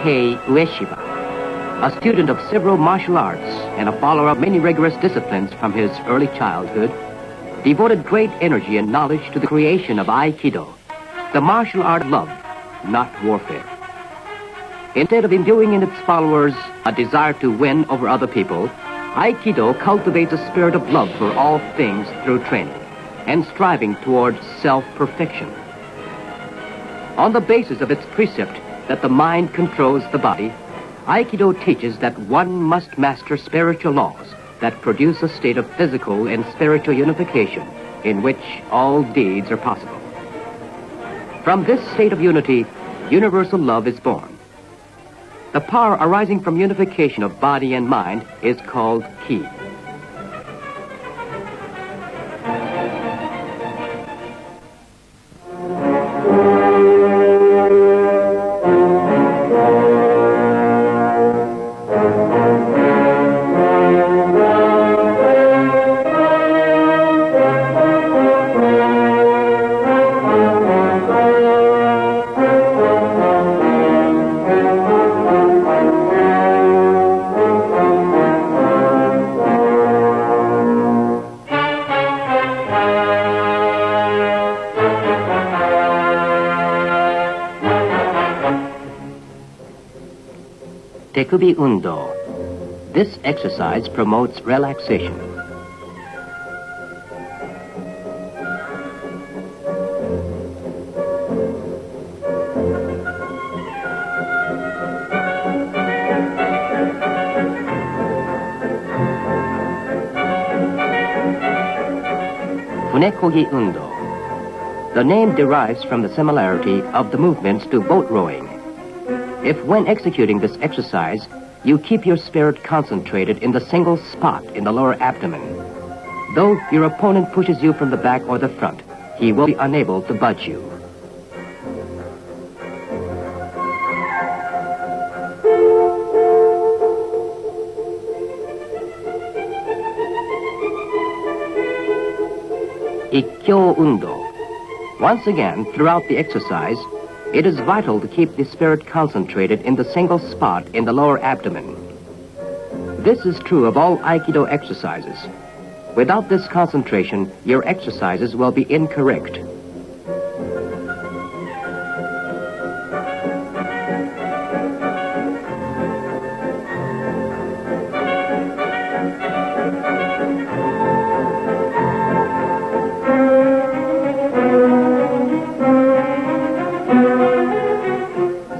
Tohei Ueshiba, a student of several martial arts and a follower of many rigorous disciplines from his early childhood, devoted great energy and knowledge to the creation of Aikido, the martial art of love, not warfare. Instead of imbuing in its followers a desire to win over other people, Aikido cultivates a spirit of love for all things through training and striving towards self-perfection. On the basis of its precept that the mind controls the body, Aikido teaches that one must master spiritual laws that produce a state of physical and spiritual unification in which all deeds are possible. From this state of unity, universal love is born. The power arising from unification of body and mind is called ki. Tekubi Undo. This exercise promotes relaxation. Funekogi Undo. The name derives from the similarity of the movements to boat rowing. If when executing this exercise, you keep your spirit concentrated in the single spot in the lower abdomen, though your opponent pushes you from the back or the front, he will be unable to budge you. Ikkyo Undo. Once again, throughout the exercise, it is vital to keep the spirit concentrated in the single spot in the lower abdomen. This is true of all Aikido exercises. Without this concentration, your exercises will be incorrect.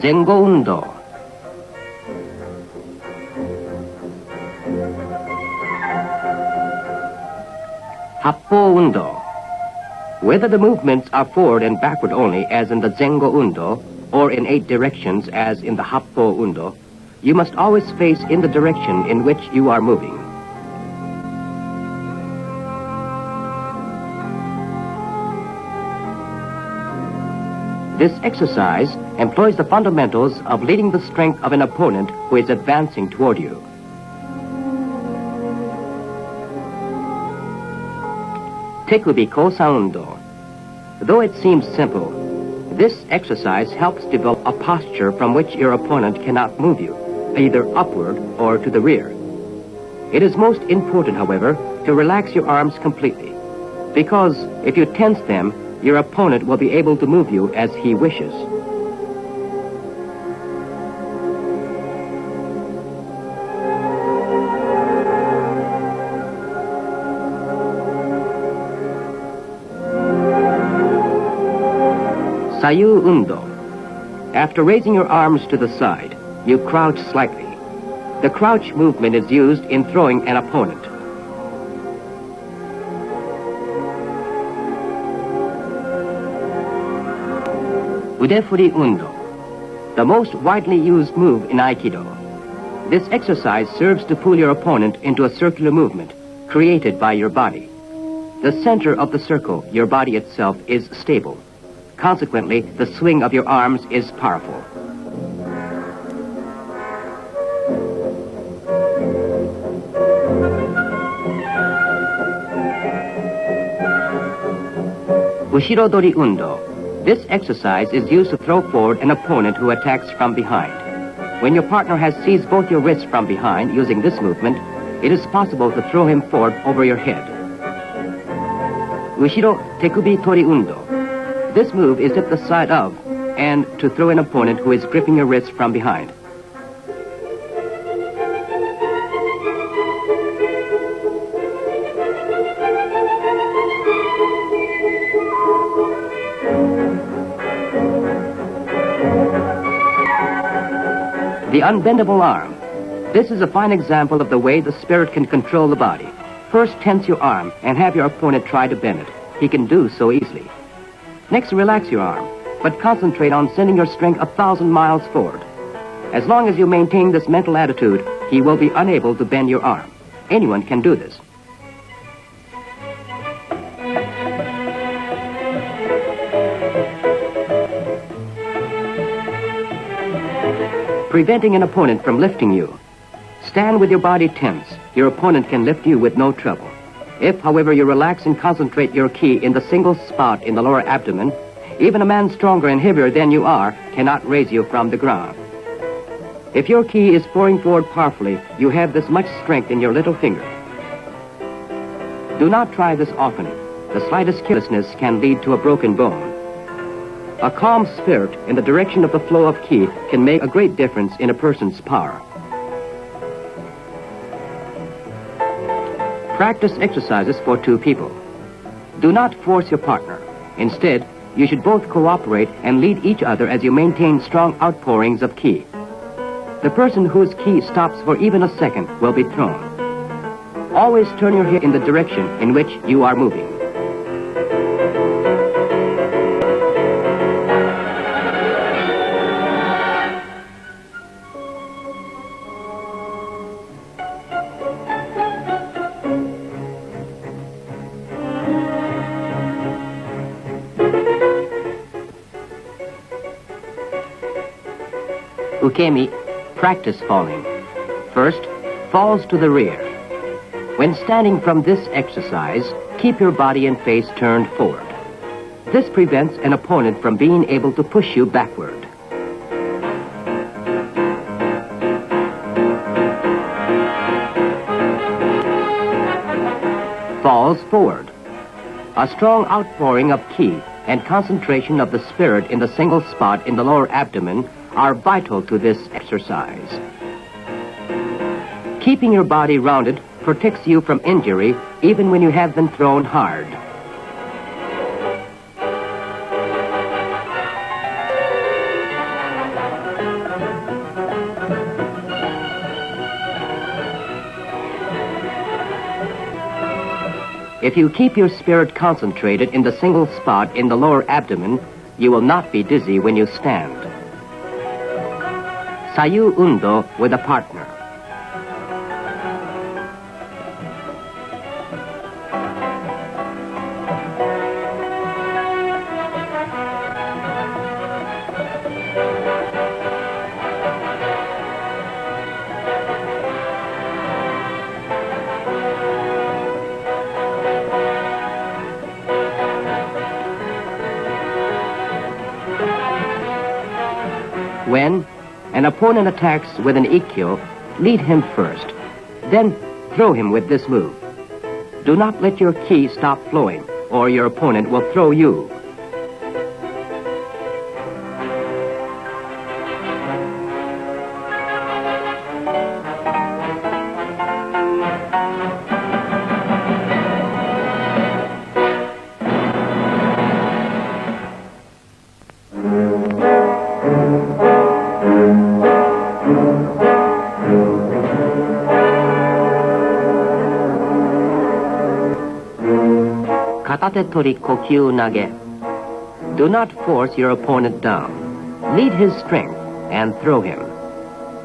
Zengo Undo. Happo Undo. Whether the movements are forward and backward only, as in the Zengo Undo, or in 8 directions, as in the Happo Undo, you must always face in the direction in which you are moving. This exercise employs the fundamentals of leading the strength of an opponent who is advancing toward you. Tekubi Kosan Undo. Though it seems simple, this exercise helps develop a posture from which your opponent cannot move you, either upward or to the rear. It is most important, however, to relax your arms completely, because if you tense them, your opponent will be able to move you as he wishes. Sayu Undo. After raising your arms to the side, you crouch slightly. The crouch movement is used in throwing an opponent. Udefuri Undo, the most widely used move in Aikido. This exercise serves to pull your opponent into a circular movement created by your body. The center of the circle, your body itself, is stable. Consequently, the swing of your arms is powerful. Ushirodori Undo. This exercise is used to throw forward an opponent who attacks from behind. When your partner has seized both your wrists from behind using this movement, it is possible to throw him forward over your head. Ushiro tekubi tori undo. This move is at the side of and to throw an opponent who is gripping your wrist from behind. The unbendable arm. This is a fine example of the way the spirit can control the body. First, tense your arm and have your opponent try to bend it. He can do so easily. Next, relax your arm, but concentrate on sending your strength 1,000 miles forward. As long as you maintain this mental attitude, he will be unable to bend your arm. Anyone can do this. Preventing an opponent from lifting you. Stand with your body tense. Your opponent can lift you with no trouble. If, however, you relax and concentrate your ki in the single spot in the lower abdomen, even a man stronger and heavier than you are cannot raise you from the ground. If your ki is pouring forward powerfully, you have this much strength in your little finger. Do not try this often. The slightest carelessness can lead to a broken bone. A calm spirit in the direction of the flow of ki can make a great difference in a person's power. Practice exercises for two people. Do not force your partner. Instead, you should both cooperate and lead each other as you maintain strong outpourings of ki. The person whose ki stops for even a second will be thrown. Always turn your head in the direction in which you are moving. Ukemi, practice falling. First, falls to the rear. When standing from this exercise, keep your body and face turned forward. This prevents an opponent from being able to push you backward. Falls forward. A strong outpouring of ki and concentration of the spirit in the single spot in the lower abdomen are vital to this exercise. Keeping your body rounded protects you from injury even when you have been thrown hard. If you keep your spirit concentrated in the single spot in the lower abdomen, you will not be dizzy when you stand. Sayu Undo with a partner. When an opponent attacks with an ikkyo, lead him first. Then throw him with this move. Do not let your ki stop flowing, or your opponent will throw you. Katate tori kokyu nage. Do not force your opponent down. Lead his strength and throw him.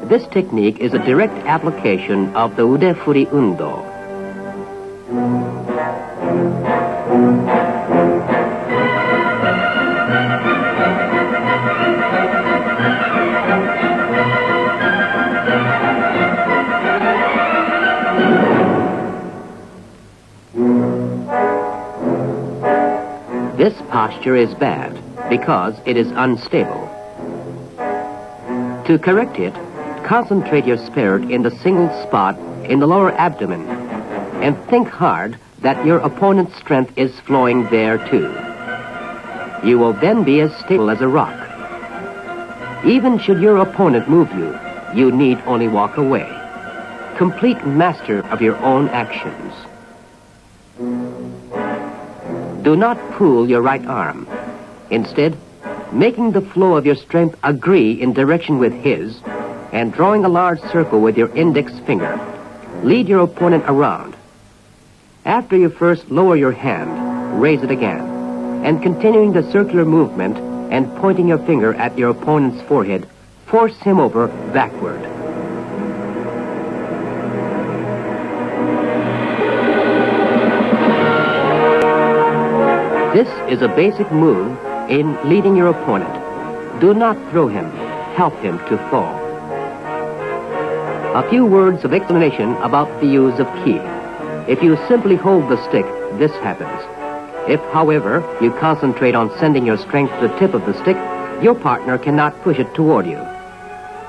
This technique is a direct application of the ude furi undo. This posture is bad because it is unstable. To correct it, Concentrate your spirit in the single spot in the lower abdomen and think hard that your opponent's strength is flowing there too. You will then be as stable as a rock. Even should your opponent move you, you need only walk away. Complete master of your own actions. Do not pull your right arm. Instead, making the flow of your strength agree in direction with his, and drawing a large circle with your index finger, lead your opponent around. After you first lower your hand, raise it again, and continuing the circular movement and pointing your finger at your opponent's forehead, force him over backward. This is a basic move in leading your opponent. Do not throw him. Help him to fall. A few words of explanation about the use of ki. If you simply hold the stick, this happens. If, however, you concentrate on sending your strength to the tip of the stick, your partner cannot push it toward you.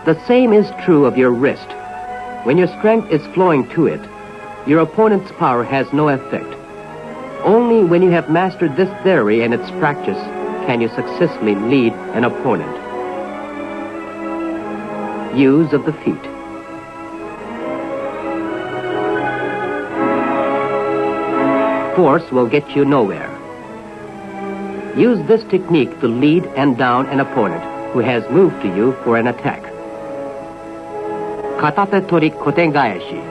The same is true of your wrist. When your strength is flowing to it, your opponent's power has no effect. Only when you have mastered this theory and its practice can you successfully lead an opponent. Use of the feet. Force will get you nowhere. Use this technique to lead and down an opponent who has moved to you for an attack. Katate tori koten gaeshi.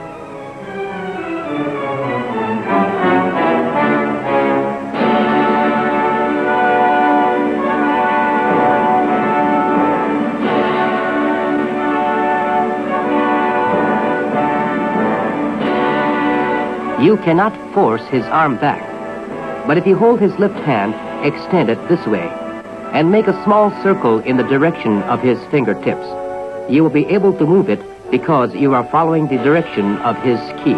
You cannot force his arm back, but if you hold his left hand, extend it this way, and make a small circle in the direction of his fingertips, you will be able to move it because you are following the direction of his ki.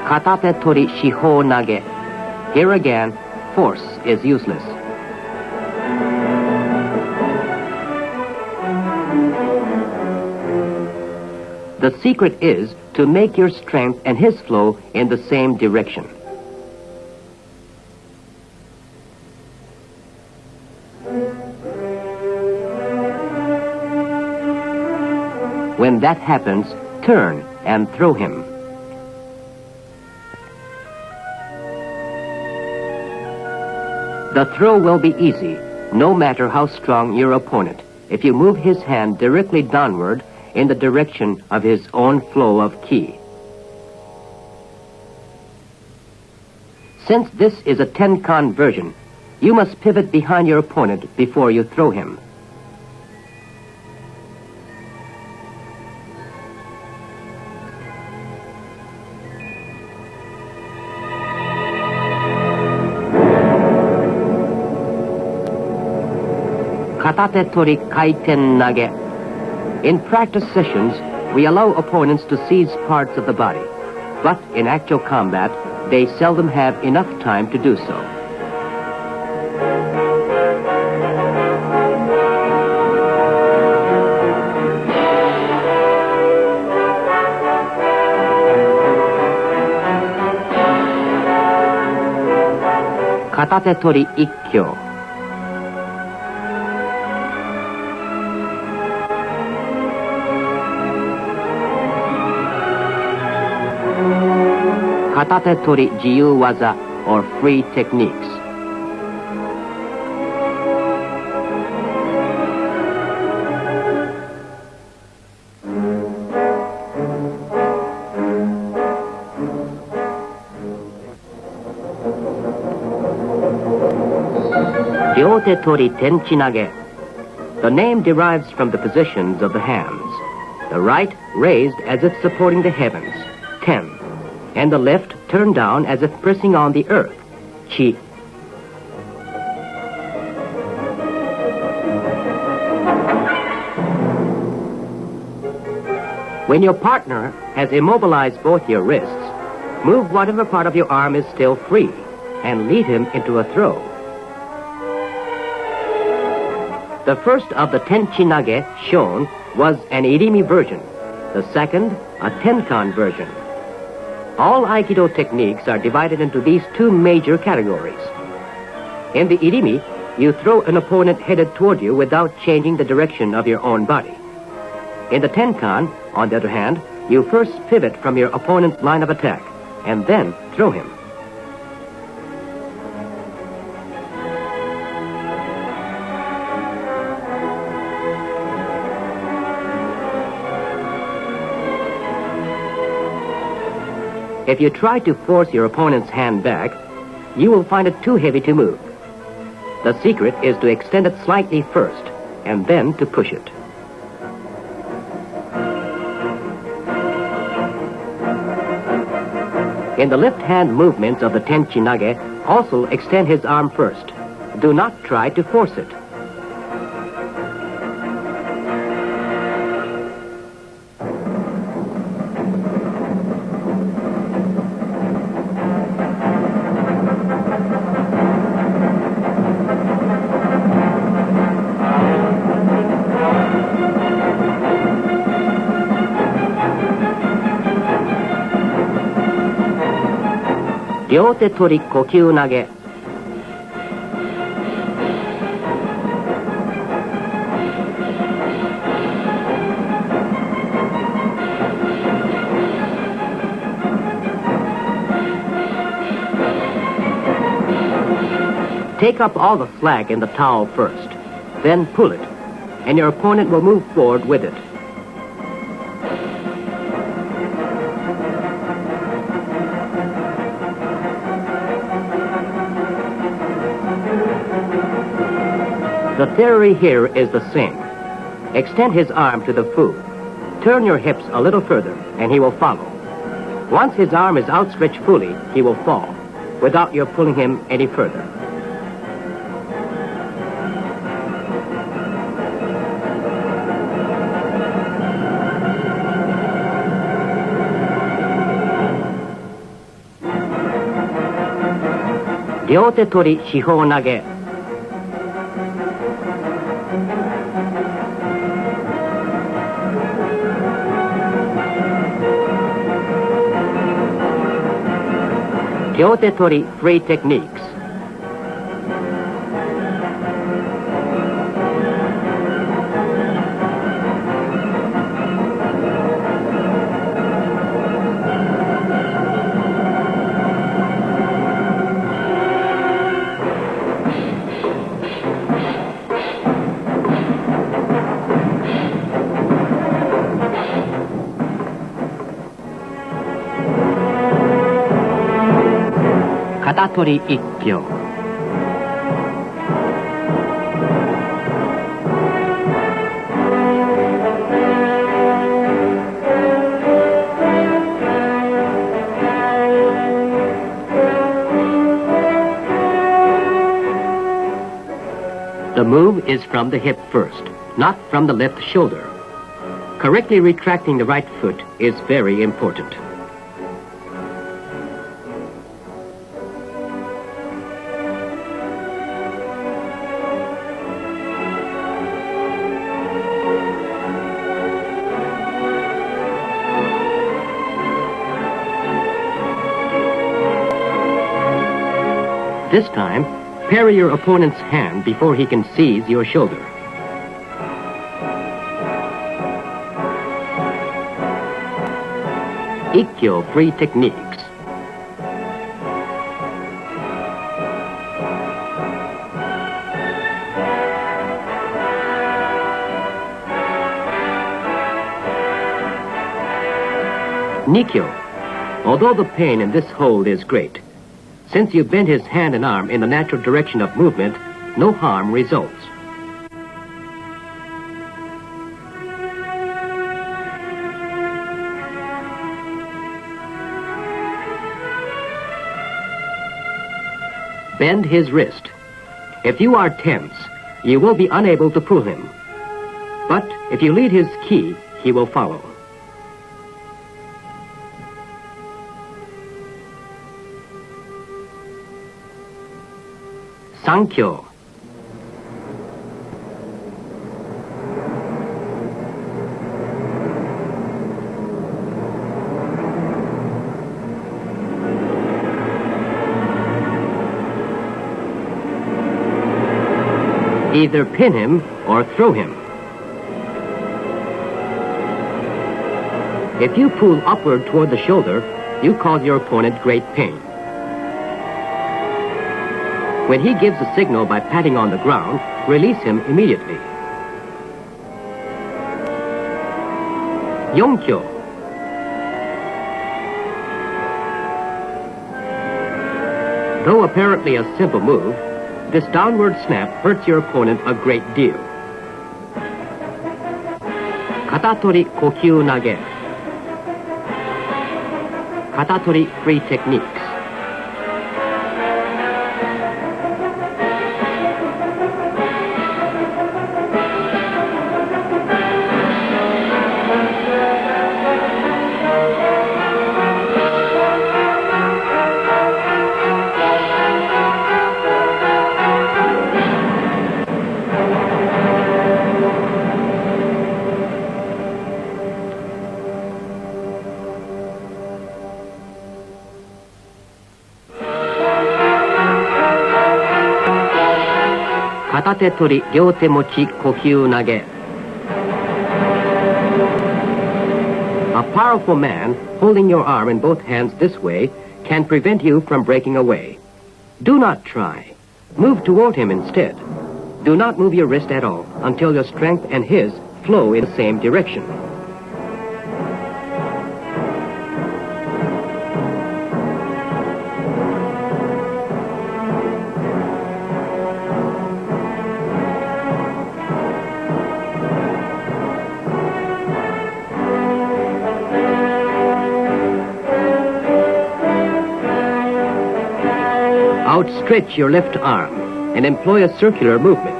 Katate tori shihou nage. Here again, force is useless. The secret is to make your strength and his flow in the same direction. When that happens, turn and throw him. The throw will be easy, no matter how strong your opponent, if you move his hand directly downward in the direction of his own flow of ki. Since this is a Tenkan version, you must pivot behind your opponent before you throw him. Katate tori kaiten nage. In practice sessions, we allow opponents to seize parts of the body, but in actual combat, they seldom have enough time to do so. Katate tori ikkyo. Katate tori jiyu waza, or free techniques. Ryote tori tenchi nage. The name derives from the positions of the hands. The right raised as if supporting the heavens, ten, and the left turned down as if pressing on the earth, chi. When your partner has immobilized both your wrists, move whatever part of your arm is still free and lead him into a throw. The first of the Tenchinage shown was an irimi version. The second, a tenkan version. All Aikido techniques are divided into these two major categories. In the irimi, you throw an opponent headed toward you without changing the direction of your own body. In the tenkan, on the other hand, you first pivot from your opponent's line of attack and then throw him. If you try to force your opponent's hand back, you will find it too heavy to move. The secret is to extend it slightly first, and then to push it. In the left hand movements of the Tenchinage, also extend his arm first. Do not try to force it. Ryote tori kokyu nage. Take up all the slack in the towel first, then pull it, and your opponent will move forward with it. The theory here is the same. Extend his arm to the fu. Turn your hips a little further, and he will follow. Once his arm is outstretched fully, he will fall, without your pulling him any further. Ryote tori shihou nage. Ryote tori free techniques. Katatori ikkyo. The move is from the hip first, not from the left shoulder. Correctly retracting the right foot is very important. This time, parry your opponent's hand before he can seize your shoulder. Ikkyo free techniques. Nikkyo. Although the pain in this hold is great, since you bend his hand and arm in the natural direction of movement, no harm results. Bend his wrist. If you are tense, you will be unable to pull him. But if you lead his ki, he will follow. Sankyo. Either pin him or throw him. If you pull upward toward the shoulder, you cause your opponent great pain. When he gives a signal by patting on the ground, release him immediately. Yonkyo. Though apparently a simple move, this downward snap hurts your opponent a great deal. Katatori kokyu nage. Katatori free techniques. Katate tori ryote mochi kokyu nage. A powerful man holding your arm in both hands this way can prevent you from breaking away. Do not try. Move toward him instead. Do not move your wrist at all until your strength and his flow in the same direction. Outstretch your left arm and employ a circular movement.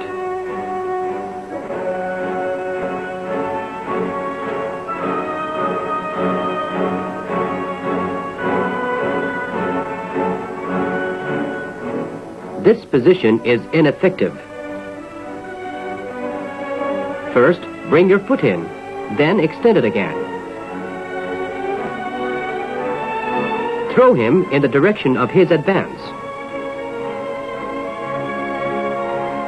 This position is ineffective. First, bring your foot in, then extend it again. Throw him in the direction of his advance.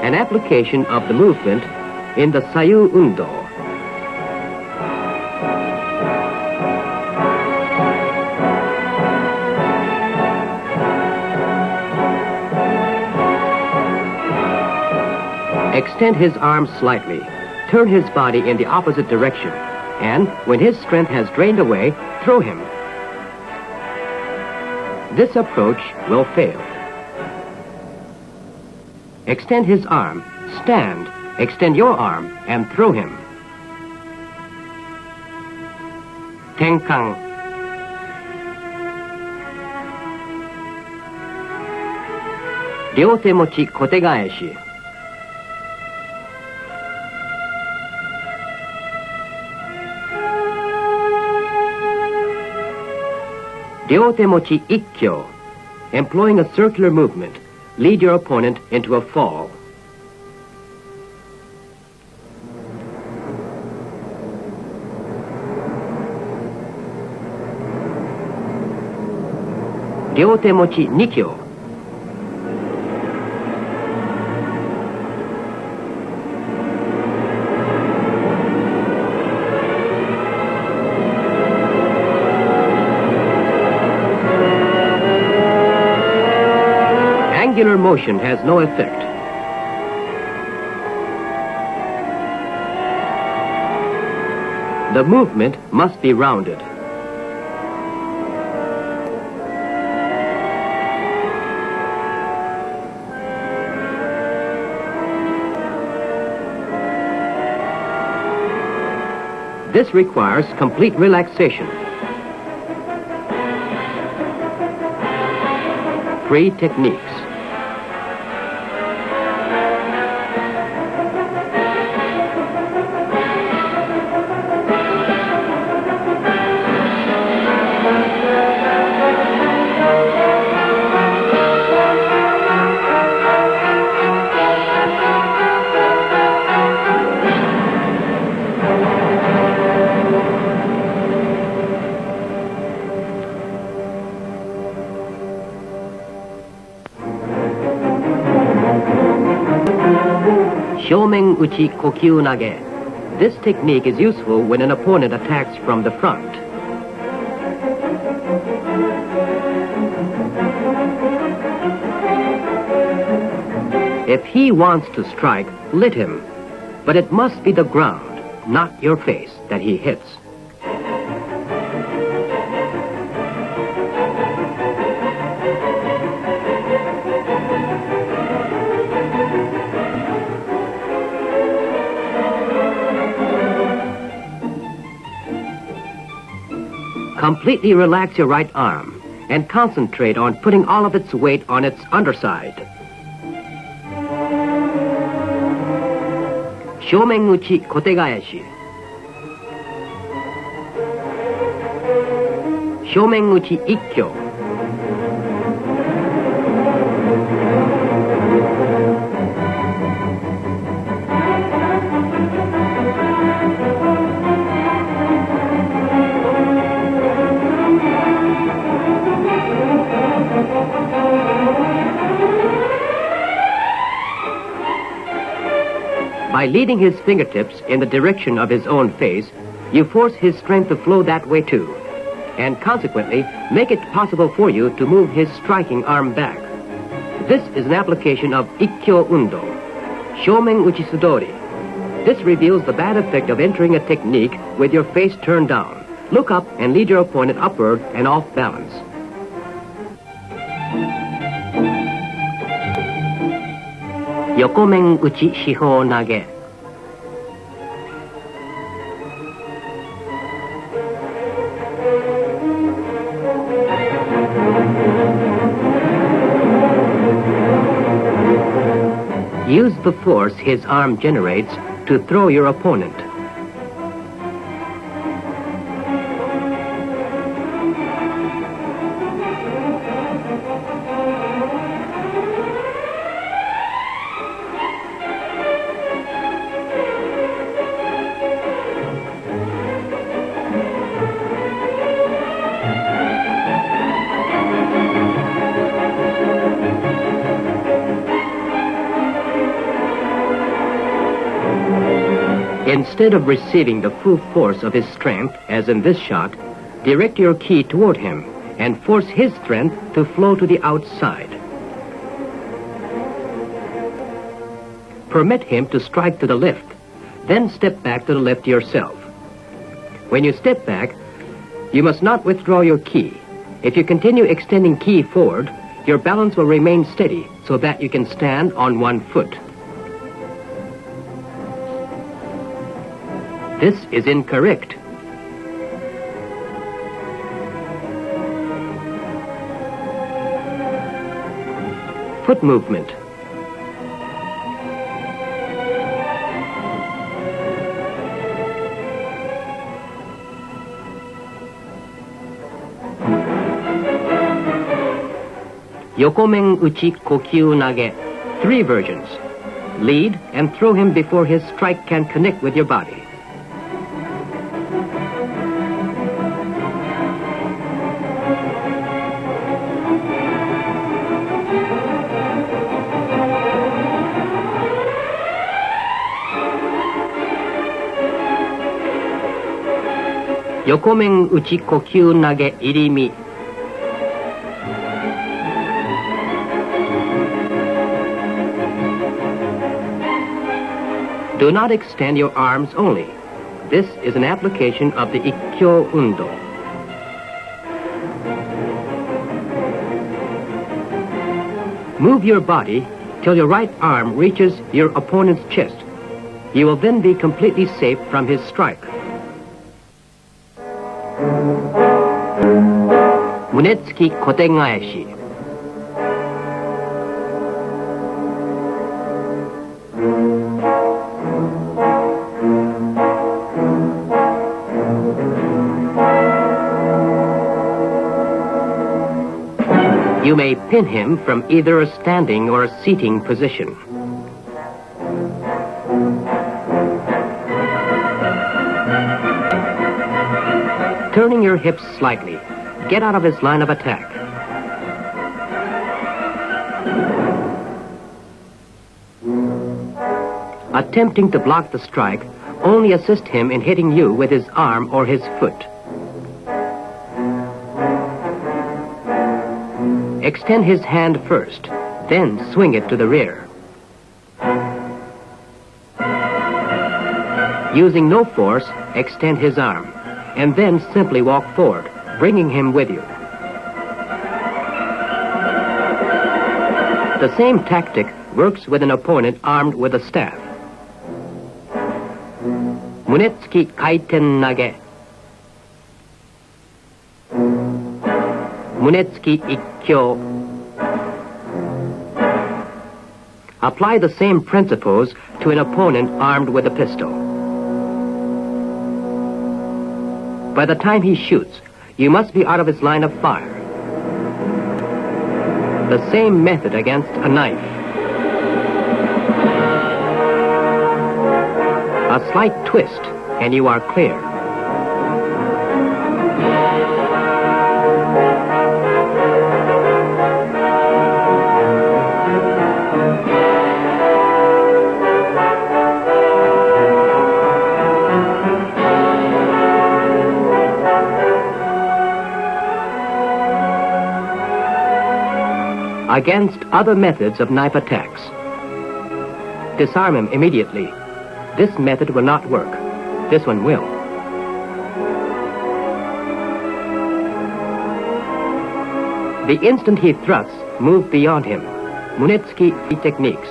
An application of the movement in the Suiō-ryū. Extend his arms slightly, turn his body in the opposite direction, and when his strength has drained away, throw him. This approach will fail. Extend his arm, stand, extend your arm, and throw him. Tenkan. Ryote mochi kotegaeshi. Ryote mochi ikkyo. Employing a circular movement, lead your opponent into a fall. Ryote mochi nikyo. Angular motion has no effect. The movement must be rounded. This requires complete relaxation. Free techniques. Shomen uchi kokyu nage. This technique is useful when an opponent attacks from the front. If he wants to strike, let him. But it must be the ground, not your face, that he hits. Completely relax your right arm and concentrate on putting all of its weight on its underside. Shomen uchi kotegaeshi. Shomen uchi ikkyo. By leading his fingertips in the direction of his own face, you force his strength to flow that way too, and consequently make it possible for you to move his striking arm back. This is an application of Ikkyo Undo, Shomen Uchi Sudori. This reveals the bad effect of entering a technique with your face turned down. Look up and lead your opponent upward and off balance. Yokomen uchi shihou nage. Use the force his arm generates to throw your opponent. Instead of receiving the full force of his strength, as in this shot, direct your ki toward him and force his strength to flow to the outside. Permit him to strike to the left, then step back to the left yourself. When you step back, you must not withdraw your ki. If you continue extending ki forward, your balance will remain steady so that you can stand on one foot. This is incorrect. Foot movement. Yokomen uchi kokyu nage. 3 versions. Lead and throw him before his strike can connect with your body. Yokomen uchi kokyu nage irimi. Do not extend your arms only. This is an application of the Ikkyo Undo. Move your body till your right arm reaches your opponent's chest. You will then be completely safe from his strike. Munetsuki kotegaeshi. You may pin him from either a standing or a seating position. Turning your hips slightly, get out of his line of attack. Attempting to block the strike only assist him in hitting you with his arm or his foot. Extend his hand first, then swing it to the rear. Using no force, extend his arm, and then simply walk forward, bringing him with you. The same tactic works with an opponent armed with a staff. Munetsuki kaiten nage. Munetsuki ikkyo. Apply the same principles to an opponent armed with a pistol. By the time he shoots, you must be out of his line of fire. The same method against a knife. A slight twist, and you are clear. Against other methods of knife attacks, disarm him immediately. This method will not work. This one will. The instant he thrusts, move beyond him. Munetsuki techniques.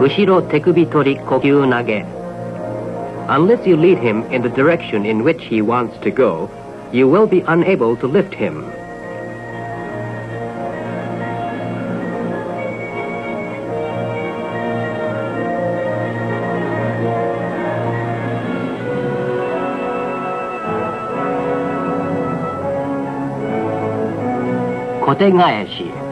Ushiro tekubi tori kokyu nage. Unless you lead him in the direction in which he wants to go, you will be unable to lift him. Kotegaeshi.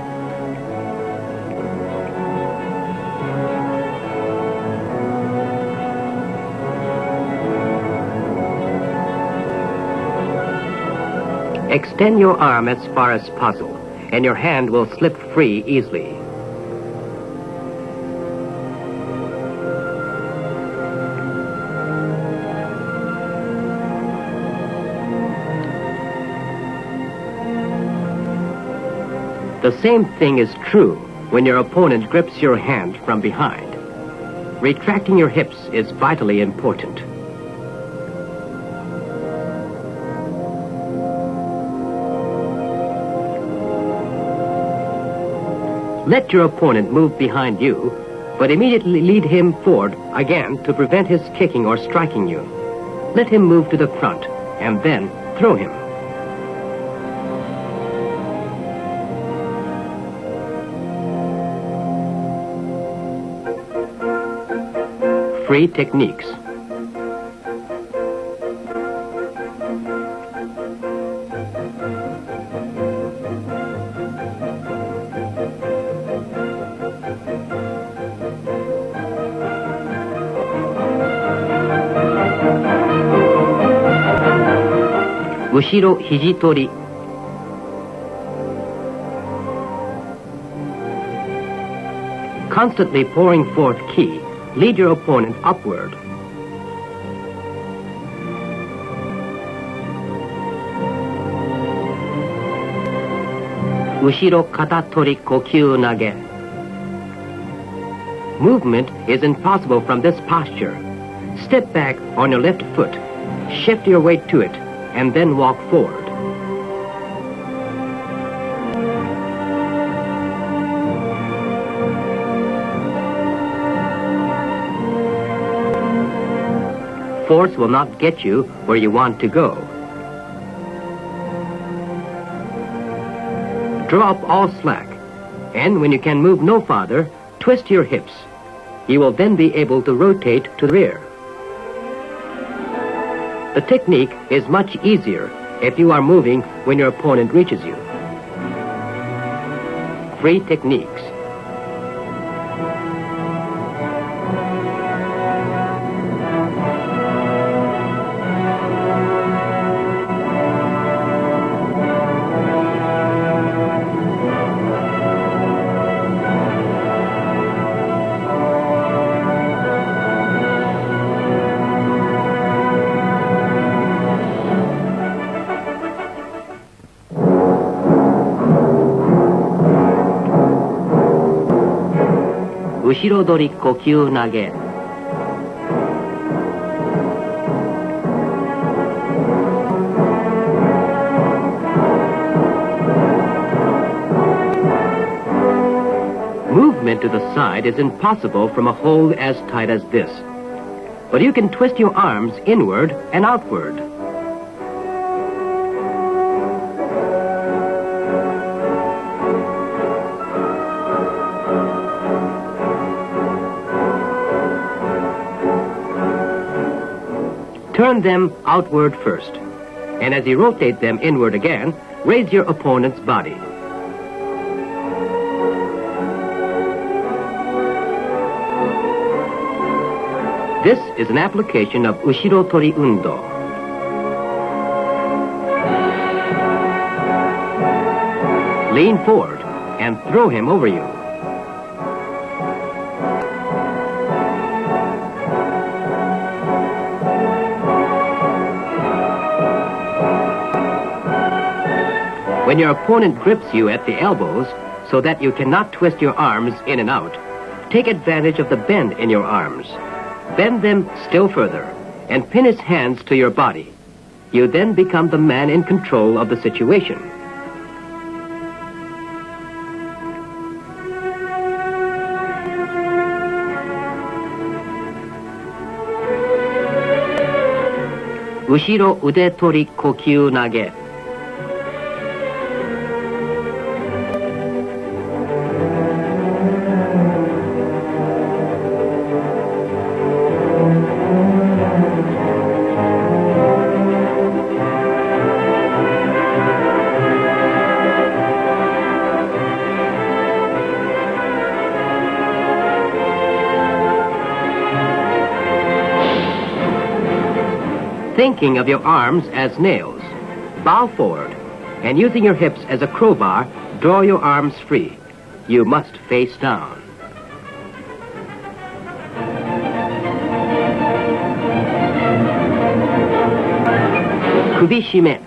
Extend your arm as far as possible, and your hand will slip free easily. The same thing is true when your opponent grips your hand from behind. Retracting your hips is vitally important. Let your opponent move behind you, but immediately lead him forward again to prevent his kicking or striking you. Let him move to the front, and then throw him. Free techniques. Ushiro hijitori. Constantly pouring forth ki, lead your opponent upward. Ushiro katatori kokyu nage. Movement is impossible from this posture. Step back on your left foot, shift your weight to it, and then walk forward. Force will not get you where you want to go. Draw up all slack, and when you can move no farther, twist your hips. You will then be able to rotate to the rear. The technique is much easier if you are moving when your opponent reaches you. 3 techniques. Ushiro-dori kokyu nage. Movement to the side is impossible from a hold as tight as this. But you can twist your arms inward and outward. Turn them outward first, and as you rotate them inward again, raise your opponent's body. This is an application of Ushiro-tori undo. Lean forward and throw him over you. When your opponent grips you at the elbows so that you cannot twist your arms in and out, take advantage of the bend in your arms. Bend them still further and pin his hands to your body. You then become the man in control of the situation. Ushiro ude tori kokyu nage. Thinking of your arms as nails, bow forward, and using your hips as a crowbar, draw your arms free. You must face down. Kubishime.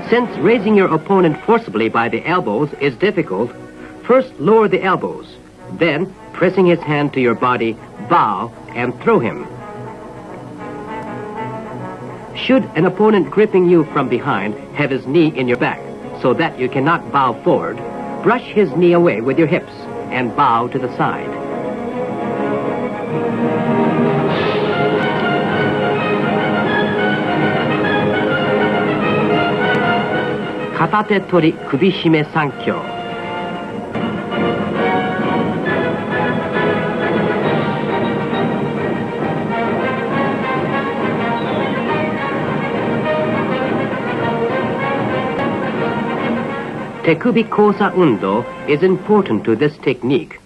Since raising your opponent forcibly by the elbows is difficult, first lower the elbows. Then, pressing his hand to your body, bow and throw him. Should an opponent gripping you from behind have his knee in your back so that you cannot bow forward, brush his knee away with your hips and bow to the side. Katate tori kubishime sankyo. Tekubi kosa undo is important to this technique.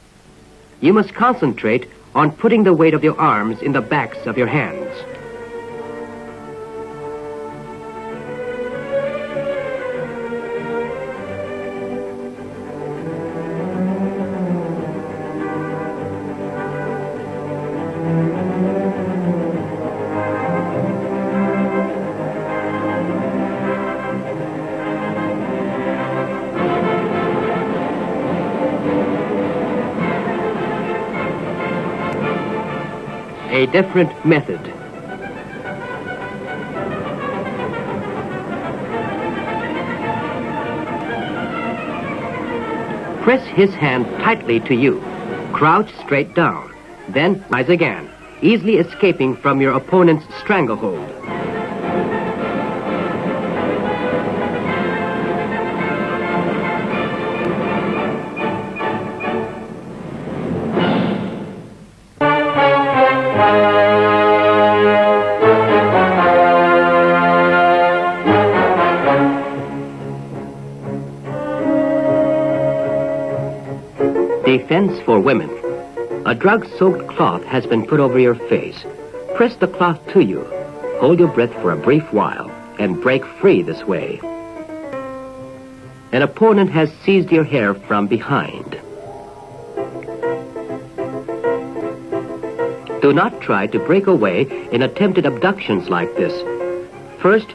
You must concentrate on putting the weight of your arms in the backs of your hands. A different method. Press his hand tightly to you. Crouch straight down. Then rise again, easily escaping from your opponent's stranglehold. Defense for women. A drug-soaked cloth has been put over your face. Press the cloth to you. Hold your breath for a brief while and break free this way. An opponent has seized your hair from behind. Do not try to break away in attempted abductions like this. First,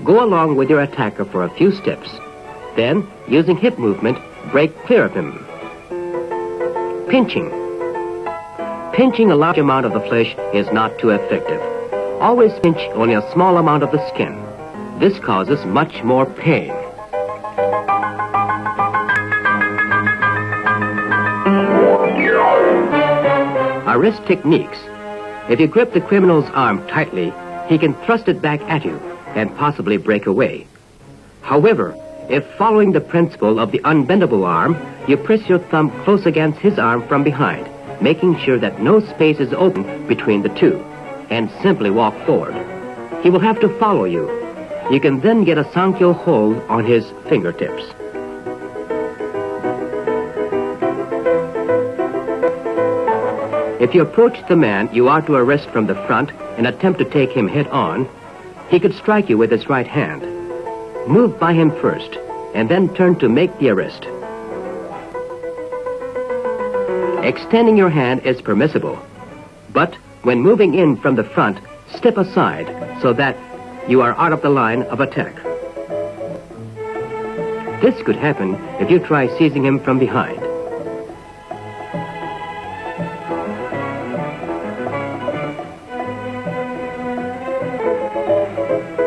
go along with your attacker for a few steps. Then, using hip movement, break clear of him. Pinching. Pinching a large amount of the flesh is not too effective. Always pinch only a small amount of the skin. This causes much more pain. Arrest techniques. If you grip the criminal's arm tightly, he can thrust it back at you and possibly break away. However, if following the principle of the unbendable arm, you press your thumb close against his arm from behind, making sure that no space is open between the two, and simply walk forward. He will have to follow you. You can then get a Sankyo hold on his fingertips. If you approach the man you are to arrest from the front and attempt to take him head on, he could strike you with his right hand. Move by him first, and then turn to make the arrest. Extending your hand is permissible, but when moving in from the front, step aside so that you are out of the line of attack. This could happen if you try seizing him from behind.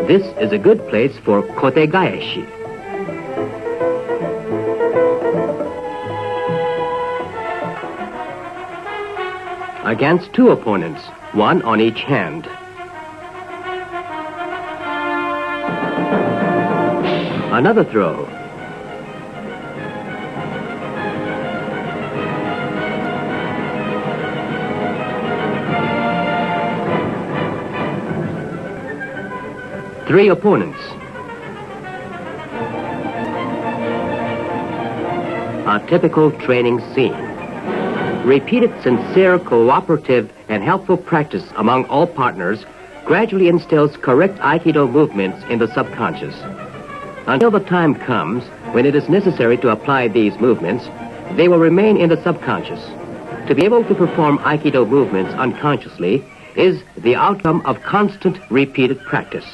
This is a good place for kotegaeshi. Against two opponents, one on each hand. Another throw. Three opponents. A typical training scene. Repeated sincere, cooperative, and helpful practice among all partners gradually instills correct Aikido movements in the subconscious. Until the time comes when it is necessary to apply these movements, they will remain in the subconscious. To be able to perform Aikido movements unconsciously is the outcome of constant, repeated practice.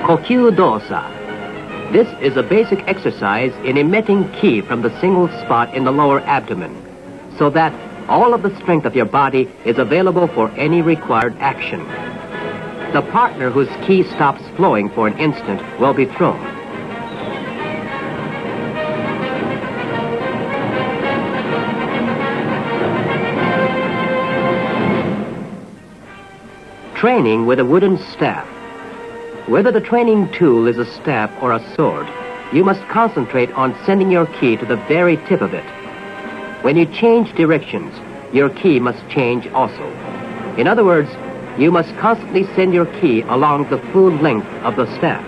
Kokyu dosa. This is a basic exercise in emitting ki from the single spot in the lower abdomen, so that all of the strength of your body is available for any required action. The partner whose ki stops flowing for an instant will be thrown. Training with a wooden staff. Whether the training tool is a staff or a sword, you must concentrate on sending your ki to the very tip of it. When you change directions, your ki must change also. In other words, you must constantly send your ki along the full length of the staff.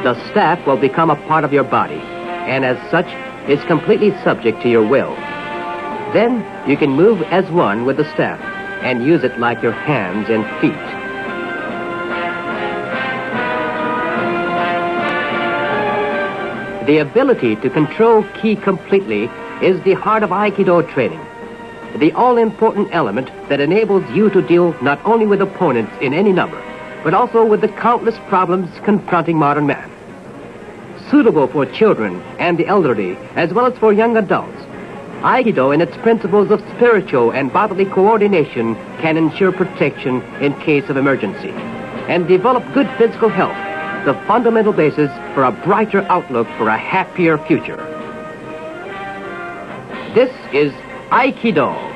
The staff will become a part of your body, and as such, is completely subject to your will. Then, you can move as one with the staff, and use it like your hands and feet. The ability to control ki completely is the heart of Aikido training, the all-important element that enables you to deal not only with opponents in any number, but also with the countless problems confronting modern man. Suitable for children and the elderly, as well as for young adults, Aikido in its principles of spiritual and bodily coordination can ensure protection in case of emergency and develop good physical health, the fundamental basis for a brighter outlook for a happier future. This is Aikido.